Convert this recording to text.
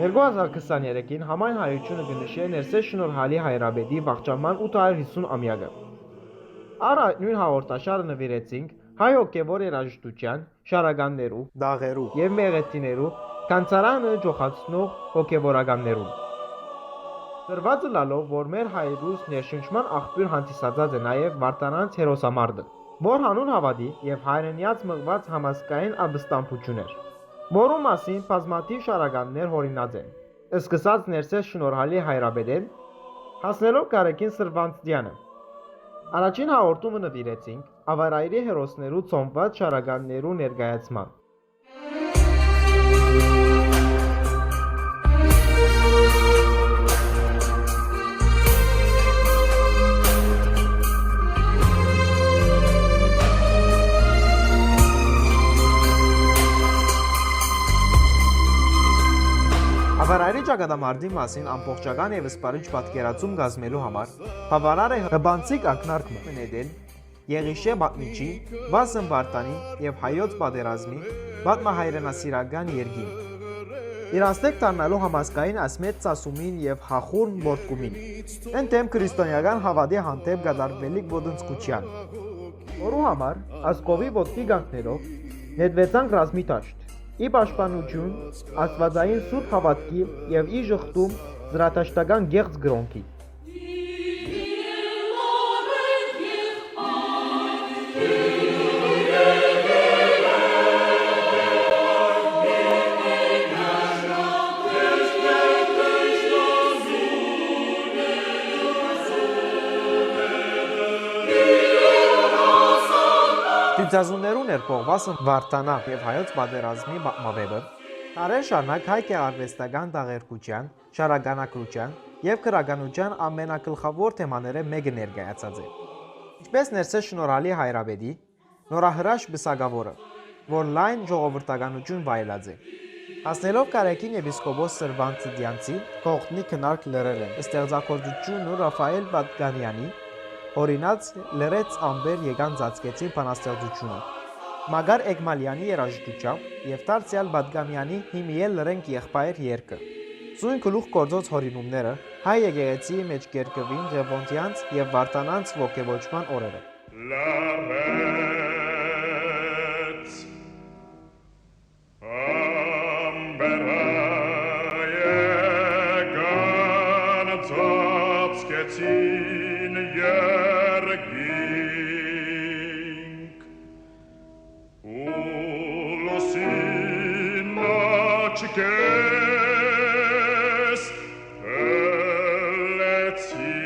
2023-ին համայն հայությունը կնշի Ներսես Շնորհալի Հայրաբեդի վախճանման 850 ամյակը։ Առ այդ նույն հաղորդաշարը նվիրեցինք հայ հոգևոր երաժշտության, շարականներու, դաղերու և մեղեդիներու կանցարանը ջոխացնող հոգևորականներուն։ Դրվածը լալով, որ մեր հայրուս ներշնչման աղբյուր հանդիսացած է նաև Վարդանանց հերոսամարտը, որ հանուն հավատի և հայրենյաց մղված համազգային ապստամբություն էր, որու մասին բազմաթիվ շարականներ հորինած են, սկսած Ներսես Շնորհալի Հայրաբեդեն, հասնելով Գարեգին Սրվանցդյանը։ Առաջին հաղորդումը նվիրեցինք ավարայրի հերոսներու ծոմված շարականներու ներկայացման։ Ավարայրի ճակատամարտի մասին ամբողջական և սպառիչ պատկերացում կազմելու համար բավարար է հբանցիկ ակնարկը մնետել Եղիշե Բատնիչի, Վասն Վարդանի և Հայոց պատերազմի պատմահայրենասիրական երգին, իրացնեք դառնալու համազգային ասմետ ծասումին և հախուռն որդկումին, ընդդեմ քրիստոնեական հավատի հանդեպ կատարվելիք ոտնձգության, որու համար ասկովի ոտքի կանգնելով նետվեցանք ռազմի դաշտ, ի պաշտպանություն աստվածային սուրբ հավատքի և ի ժխտում զրատաշտական գեղձ գրոնքի։ Դիցազուններու ներկող Վասն Վարդանա և Հայոց պատերազմի մավեպը տարեր շարունակ հայ գեղարվեստական դաղերգության, շարականակրության և գրականության ամենագլխավոր թեմաները մեկը ներկայացած է, ինչպես Ներսես Շնորհալի Հայրաբեդի նորահրաշ բսակավորը, որ լայն ժողովրդականություն վայելած է։ Հասնելով Գարեգին եպիսկոպոս Սրվանցդյանցի կողքնի քնարք լրել են ստեղծագործությունը Ռաֆայել Պատկանյանի օրինած լրեց ամբեր եկան ծածկեցին բանաստեղծությունը Մագար Էգմալյանի երաժշտությամբ և դարձյալ Պատկանյանի հիմիել լրենք եղբայր երգը։ Սույն գլուխ գործոց հորինումները հայ եկեղեցիի մեջ կերկվին Ղևոնդյանց և Վարդանանց ոգևոճման օրերը։ Yes, let's see.